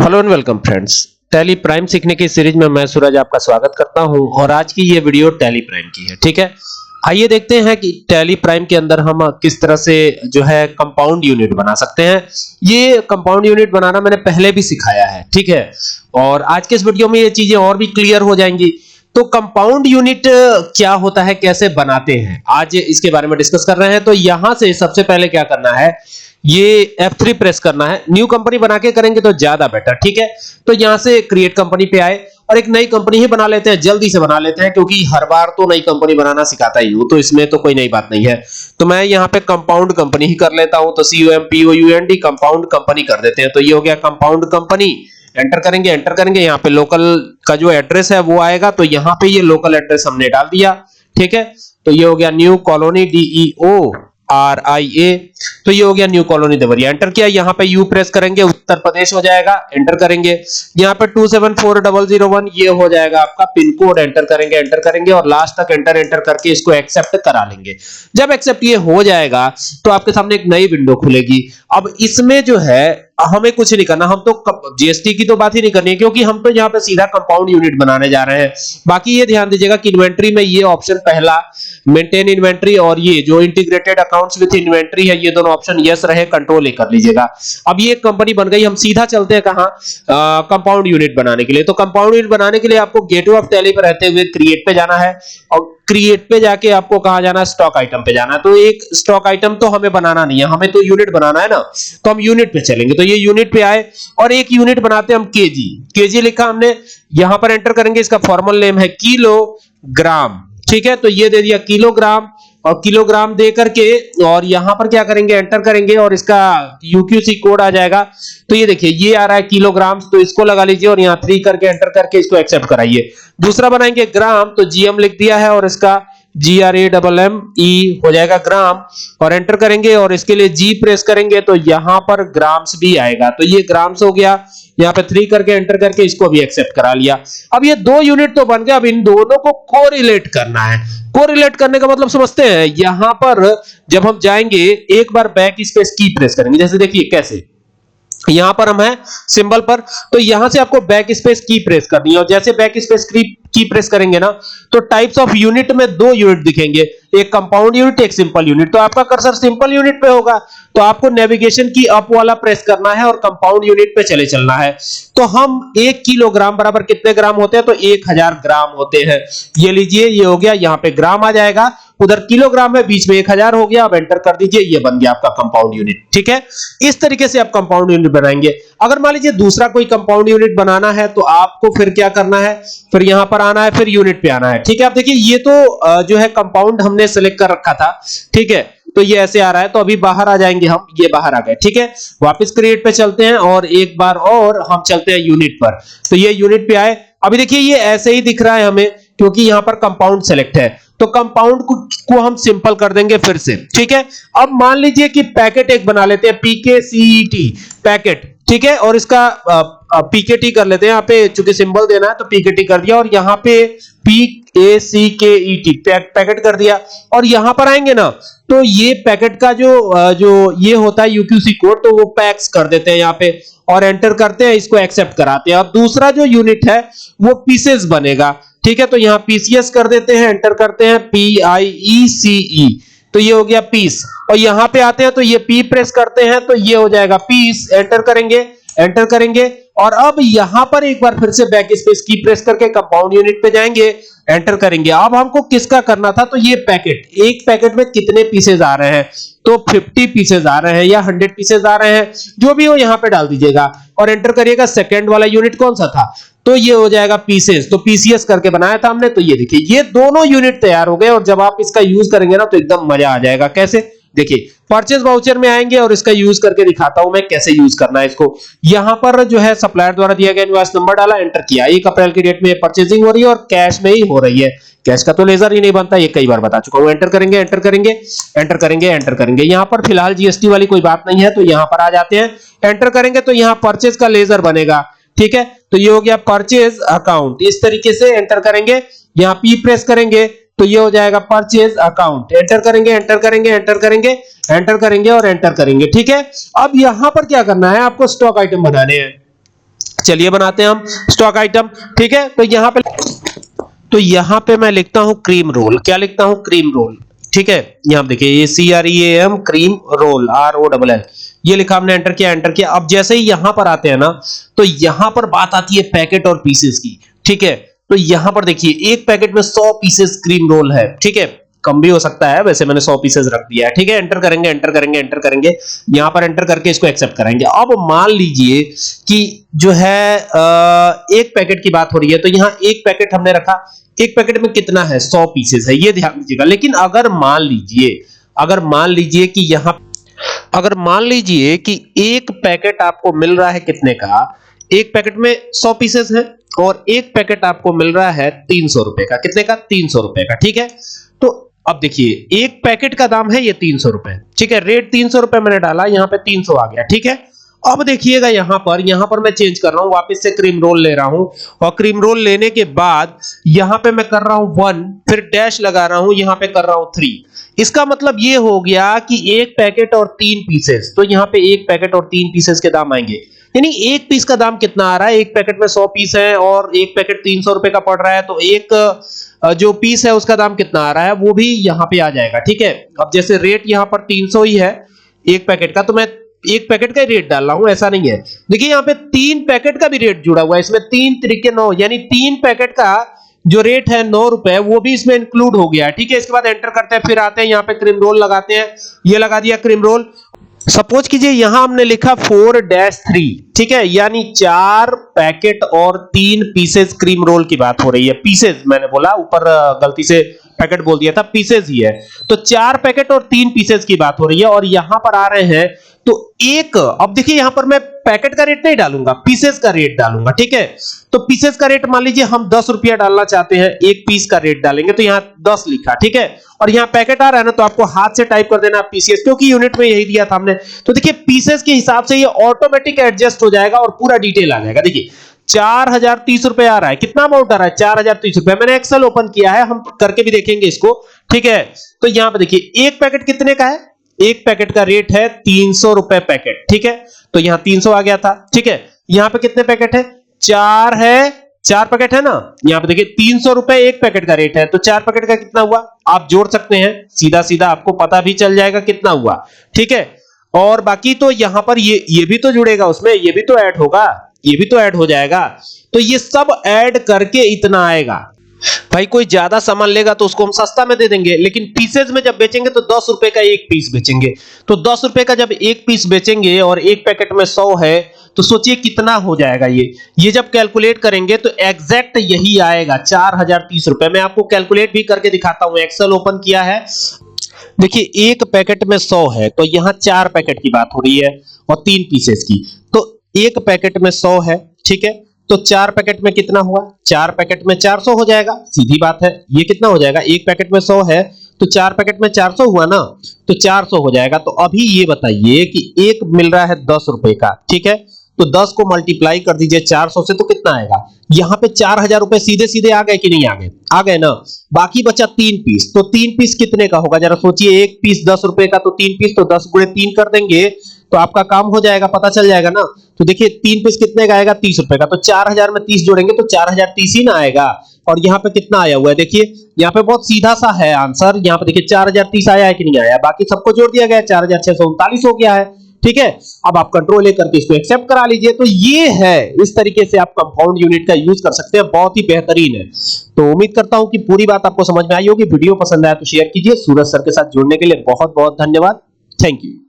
Hello and welcome friends. Tally prime सीखने की series में मैं सूरज आपका स्वागत करता हूं और आज की ये वीडियो टैली प्राइम की है। ठीक है, आइए देखते हैं कि टैली प्राइम के अंदर हम किस तरह से जो है कंपाउंड यूनिट बना सकते हैं। ये कंपाउंड यूनिट बनाना मैंने पहले भी सिखाया है, ठीक है, और आज के इस वीडियो में ये चीजें और भी क्लियर हो जाएंगी। तो कंपाउंड यूनिट क्या होता है, कैसे बनाते हैं, आज इसके बारे में डिस्कस कर रहे हैं। तो यहां से सबसे पहले क्या करना है, ये F3 प्रेस करना है। न्यू कंपनी बना के करेंगे तो ज्यादा बेटर, ठीक है। तो यहां से क्रिएट कंपनी पे आए और एक नई कंपनी ही बना लेते हैं, जल्दी से बना लेते हैं क्योंकि हर बार तो नई कंपनी बनाना सिखाता ही हूं, तो इसमें तो कोई नई बात नहीं है। तो मैं यहां पे कंपाउंड कंपनी ही कर लेता हूं, तो COMPOUND कंपाउंड कंपनी कर देते हैं। तो ये हो गया कंपाउंड कंपनी। एंटर करेंगे, एंटर करेंगे, यहाँ पे लोकल का जो एड्रेस है वो आएगा, तो यहाँ पे ये लोकल एड्रेस हमने डाल दिया, ठीक है। तो ये हो गया न्यू कॉलोनी, DEORIA। तो ये हो गया न्यू कॉलोनी देवरिया। एंटर किया, यहाँ पे यू प्रेस करेंगे, उत्तर प्रदेश हो जाएगा। एंटर करेंगे, यहाँ पे 274001 ये हो जाएगा आपका पिन कोड। एंटर करेंगे, एंटर करेंगे और लास्ट तक एंटर एंटर करके इसको एक्सेप्ट करा लेंगे। जब एक्सेप्ट ये हो जाएगा तो आपके सामने एक नई विंडो खुलेगी। अब इसमें जो है हमें कुछ नहीं करना, हम तो जीएसटी की तो बात ही नहीं करनी है क्योंकि हम तो यहाँ पे सीधा कंपाउंड यूनिट बनाने जा रहे हैं। बाकी ये ध्यान दीजिएगा कि इन्वेंट्री में ये ऑप्शन पहला मेंटेन इन्वेंट्री और ये जो इंटीग्रेटेड अकाउंट्स विद इन्वेंट्री है, ये दोनों ऑप्शन यस रहे, कंट्रोल ए कर लीजिएगा। अब ये कंपनी बन गई, हम सीधा चलते हैं कहां, कंपाउंड यूनिट बनाने के लिए। तो कंपाउंड यूनिट बनाने के लिए आपको गेटवे ऑफ टैली पे रहते हुए क्रिएट पे जाना है और क्रिएट पे जाके आपको कहां जाना है, स्टॉक आइटम पे जाना है। तो एक स्टॉक आइटम तो हमें बनाना नहीं है, हमें तो यूनिट बनाना है ना, तो हम यूनिट पे चलेंगे। तो ये यूनिट पे आए और एक यूनिट बनाते हैं हम केजी। केजी लिखा हमने, यहां पर एंटर करेंगे, इसका फॉर्मल नेम है किलोग्राम, ठीक है। तो ये दे दिया किलोग्राम और किलोग्राम दे करके और यहां पर क्या करेंगे, एंटर करेंगे और इसका यूक्यूसी कोड आ जाएगा। तो ये देखिए ये आ रहा है किलोग्राम, तो इसको लगा लीजिए और यहां 3 करके एंटर करके इसको एक्सेप्ट कराइए। दूसरा बनाएंगे ग्राम, तो जीएम लिख दिया है और इसका GRAMME हो जाएगा ग्राम और एंटर करेंगे और इसके लिए जी प्रेस करेंगे तो यहां पर ग्राम्स भी आएगा। तो ये ग्राम्स हो गया, यहाँ पे 3 करके एंटर करके इसको भी एक्सेप्ट करा लिया। अब ये दो यूनिट तो बन गया, अब इन दोनों को कोरिलेट करना है। कोरिलेट करने का मतलब समझते हैं, यहां पर जब हम जाएंगे एक बार बैक स्पेस की प्रेस करेंगे, जैसे देखिए कैसे, यहां पर हम है सिंबल पर, तो यहां से आपको बैक स्पेस की प्रेस करनी है और जैसे बैक स्पेस की प्रेस करेंगे ना तो टाइप्स ऑफ यूनिट में 2 यूनिट दिखेंगे, एक कंपाउंड यूनिट, एक सिंपल यूनिट। तो आपका कर्सर सिंपल यूनिट पे होगा तो आपको नेविगेशन की अप वाला प्रेस करना है और कंपाउंड यूनिट पे चले चलना है। तो हम 1 किलोग्राम बराबर कितने ग्राम होते हैं, तो 1000 ग्राम होते हैं। ये लीजिए, ये हो गया, यहां पे ग्राम आ जाएगा, उधर किलोग्राम है, बीच में 1000 हो गया। अब एंटर कर दीजिए, ये बन गया आपका कंपाउंड यूनिट, ठीक है। इस तरीके से आप कंपाउंड यूनिट बनाएंगे। अगर मान लीजिए दूसरा कोई कंपाउंड यूनिट बनाना है तो आपको फिर क्या करना है, फिर यहां पर आना है, फिर यूनिट पे आना है, ठीक है। आप देखिए ये तो जो है कंपाउंड हमने सेलेक्ट कर रखा था, ठीक है। तो ये ऐसे आ रहा है, तो अभी बाहर आ जाएंगे हम, ये बाहर आ गए, ठीक है। वापस क्रिएट पे चलते हैं और एक बार और हम चलते हैं यूनिट पर। तो ये यूनिट पे आए, अभी देखिए ये ऐसे ही दिख रहा है हमें क्योंकि यहां पर कंपाउंड सेलेक्ट है। तो कंपाउंड को हम सिंपल कर देंगे फिर से, ठीक है। अब मान लीजिए कि पैकेट एक बना लेते हैं, PKCET पैकेट, ठीक है, और इसका PKT कर लेते हैं। यहाँ पे चूंकि सिंबल देना है तो PKT कर दिया और यहाँ पे PACKET पैकेट कर दिया और यहां पर आएंगे ना तो ये पैकेट का जो ये होता है UQC कोड, तो वो पैक्स कर देते हैं यहाँ पे और एंटर करते हैं, इसको एक्सेप्ट कराते हैं। अब दूसरा जो यूनिट है वो पीसेस बनेगा, ठीक है। तो यहां PCS कर देते हैं, एंटर करते हैं, PIECE, तो ये हो गया पीस। और यहां पे आते हैं तो ये P प्रेस करते हैं तो ये हो जाएगा पीस। एंटर करेंगे, एंटर करेंगे और अब यहां पर एक बार फिर से बैक स्पेस की प्रेस करके कंपाउंड यूनिट पे जाएंगे, एंटर करेंगे। अब हमको किसका करना था, तो ये पैकेट, एक पैकेट में कितने पीसेस आ रहे हैं, तो 50 पीसेस आ रहे हैं या 100 पीसेस आ रहे हैं, जो भी हो यहां पे डाल दीजिएगा और एंटर करिएगा। सेकंड वाला यूनिट कौन सा था, तो ये हो जाएगा पीसेस, तो PCS करके बनाया था हमने। तो ये देखिए ये दोनों यूनिट तैयार हो गए और जब आप इसका यूज करेंगे ना तो एकदम मजा आ जाएगा। कैसे, देखिए परचेज वाउचर में आएंगे और इसका यूज करके दिखाता हूं मैं कैसे यूज करना है इसको। यहां पर जो है सप्लायर द्वारा दिया गया इनवॉइस नंबर डाला, एंटर किया। 1 अप्रैल की डेट में परचेजिंग हो रही है और कैश में ही हो रही है, कैश का तो लेजर ही नहीं बनता, ये कई बार बता चुका हूं। एंटर करेंगे, एंटर करेंगे, एंटर करेंगे, एंटर करेंगे। यहां पर फिलहाल जीएसटी वाली कोई बात नहीं है तो यहां पर आ जाते हैं, एंटर करेंगे तो यहां परचेज का लेजर बनेगा, ठीक है। तो ये हो गया परचेज अकाउंट, इस तरीके से एंटर करेंगे, यहां P प्रेस करेंगे तो ये हो जाएगा परचेज अकाउंट। एंटर करेंगे, एंटर करेंगे, एंटर करेंगे, एंटर करेंगे और एंटर करेंगे, ठीक है। अब यहां पर क्या करना है, आपको स्टॉक आइटम बनाने हैं। चलिए बनाते हैं हम स्टॉक आइटम, ठीक है। तो यहां पे मैं लिखता हूं क्रीम रोल। क्या लिखता हूं? क्रीम रोल, ठीक है। यहां पे देखिए CREAM क्रीम रोल ROLL, ये लिखा हमने, एंटर किया, एंटर किया। अब जैसे ही यहां पर आते हैं ना, तो यहां पर बात आती है पैकेट और पीसेस की, ठीक है। तो यहां पर देखिए एक पैकेट में 100 पीसेस क्रीम रोल है, ठीक है। कम भी हो सकता है, वैसे मैंने 100 पीसेस रख दिया है, ठीक है। एंटर करेंगे, एंटर करेंगे, एंटर करेंगे, यहां पर एंटर करके इसको एक्सेप्ट कराएंगे। अब मान लीजिए कि जो है एक पैकेट की बात हो रही है, तो यहां एक पैकेट हमने रखा, एक पैकेट में कितना है? 100 पीसेस है, ये ध्यान दीजिएगा। लेकिन अगर मान लीजिए कि यहां, अगर मान लीजिए कि एक पैकेट आपको मिल रहा है कितने का? एक पैकेट में 100 पीसेस है और एक पैकेट आपको मिल रहा है 300 रुपए का। कितने का? 300 रुपए का, ठीक है। तो अब देखिए एक पैकेट का दाम है ये 300 रुपए, ठीक है। रेट 300 रुपए मैंने डाला, यहां पे 300 आ गया, ठीक है। अब देखिएगा यहां पर मैं चेंज कर रहा हूं, वापस से क्रीम रोल ले रहा हूं, और क्रीम रोल लेने के बाद यहां पे मैं कर रहा हूं 1, फिर डैश लगा रहा हूं, यहां पे कर रहा हूं 3। इसका मतलब ये हो गया कि एक पैकेट और 3 पीसेस, तो यहां पे एक पैकेट और 3 पीसेस के दाम आएंगे। यानी एक पीस का दाम कितना आ रहा है? एक पैकेट में 100 पीस है और एक पैकेट 300 रुपए का पड़ रहा है, तो एक जो पीस है उसका दाम कितना आ रहा है वो भी यहां पे आ जाएगा, ठीक है। अब जैसे रेट यहां पर 300 ही है एक पैकेट का, तो मैं एक पैकेट का ही रेट डाल रहा हूं, ऐसा नहीं है। देखिए यहां पे 3 पैकेट का भी रेट जुड़ा हुआ है, इसमें 3 तरीके 9, यानी 3 पैकेट का जो रेट है 9 रुपए, वो भी इसमें इंक्लूड हो गया है, ठीक है। इसके बाद एंटर करते हैं, फिर आते हैं यहां पे क्रीम रोल लगाते हैं, ये लगा दिया क्रीम रोल। सपोज कीजिए यहां हमने लिखा 4-3, ठीक है, यानी 4 पैकेट और 3 पीसेस क्रीम रोल की बात हो रही है। पीसेस मैंने बोला, ऊपर गलती से पैकेट बोल दिया था, पीसेस ही है। तो 4 पैकेट और 3 पीसेस की बात हो रही है, और यहां पर आ रहे हैं तो एक, अब देखिए यहां पर मैं पैकेट का रेट नहीं डालूंगा, पीसेस का रेट डालूंगा, ठीक है। तो पीसेस का रेट मान लीजिए हम 10 रुपया डालना चाहते हैं, एक पीस का रेट डालेंगे, तो यहां 10 लिखा, ठीक है। और यहां पैकेट आ रहा है ना, तो आपको हाथ से टाइप कर देना पीसीएस, क्योंकि यूनिट में यही दिया था हमने। तो देखिए पीसेस के हिसाब से ये ऑटोमेटिक एडजस्ट हो जाएगा और पूरा डिटेल आ जाएगा। देखिए 4030 रुपए आ रहा है, कितना अमाउंट आ रहा है? 4030 रुपए। मैंने एक्सेल ओपन किया है, हम करके भी देखेंगे इसको, ठीक है। तो यहां पे देखिए एक पैकेट कितने का है? एक पैकेट का रेट है 300 रुपए पैकेट, ठीक है। तो यहां 300 आ गया था, ठीक है। यहां पे कितने पैकेट है? 4 है, 4 पैकेट है ना। यहां पे देखिए 300 रुपए एक पैकेट का रेट है, तो 4 पैकेट का कितना हुआ? आप जोड़ सकते हैं, सीधा सीधा आपको पता भी चल जाएगा कितना हुआ, ठीक है। और बाकी तो यहां पर ये भी तो जुड़ेगा उसमें, ये भी तो ऐड होगा, ये भी तो ऐड हो जाएगा। तो ये सब ऐड करके इतना आएगा। भाई कोई ज्यादा सामान लेगा तो उसको हम सस्ता में दे देंगे, लेकिन पीसेज में जब बेचेंगे तो 10 रुपए का एक पीस बेचेंगे। तो 10 रुपए का जब एक पीस बेचेंगे और एक पैकेट में 100 है, तो सोचिए कितना हो जाएगा ये जब कैलकुलेट करेंगे तो एग्जैक्ट यही आएगा 4030 रुपए। मैं आपको कैलकुलेट भी करके दिखाता हूं, एक्सेल ओपन किया है। देखिए एक पैकेट में 100 है, तो यहां 4 पैकेट की बात हो रही है और 3 पीसेस की। तो एक पैकेट में 100 है, ठीक है। तो 4 पैकेट में कितना हुआ? 4 पैकेट में 400 हो जाएगा, सीधी बात है। ये कितना हो जाएगा? एक पैकेट में 100 है तो 4 पैकेट में 400 हुआ ना, तो 400 हो जाएगा। तो अभी ये बताइए कि एक मिल रहा है 10 रुपए का, ठीक है। तो 10 को मल्टीप्लाई कर दीजिए 400 से, तो कितना आएगा? यहां पे 4000 रुपए सीधे सीधे आ गए कि नहीं आ गए? आ गए ना। बाकी बचा 3 पीस, तो 3 पीस कितने का होगा जरा सोचिए। एक पीस 10 रुपए का, तो 3 पीस, तो 10 गुणे 3 कर देंगे तो आपका काम हो जाएगा, पता चल जाएगा ना। तो देखिए 3 पीस कितने का आएगा? 30 रुपए का। तो 4000 में 30 जोड़ेंगे तो 4030 ही ना आएगा। और यहाँ पे कितना आया हुआ है? देखिए यहाँ पे बहुत सीधा सा है आंसर। यहाँ पे देखिए 4030 आया है कि नहीं आया? बाकी सबको जोड़ दिया गया, 4639 हो गया है, ठीक है। अब आप कंट्रोल ए करके इसको एक्सेप्ट करा लीजिए। तो ये है, इस तरीके से आप कंपाउंड यूनिट का यूज कर सकते हैं, बहुत ही बेहतरीन है। तो उम्मीद करता हूं कि पूरी बात आपको समझ में आई होगी। वीडियो पसंद आया तो शेयर कीजिए। सूरज सर के साथ जुड़ने के लिए बहुत बहुत धन्यवाद। Thank you.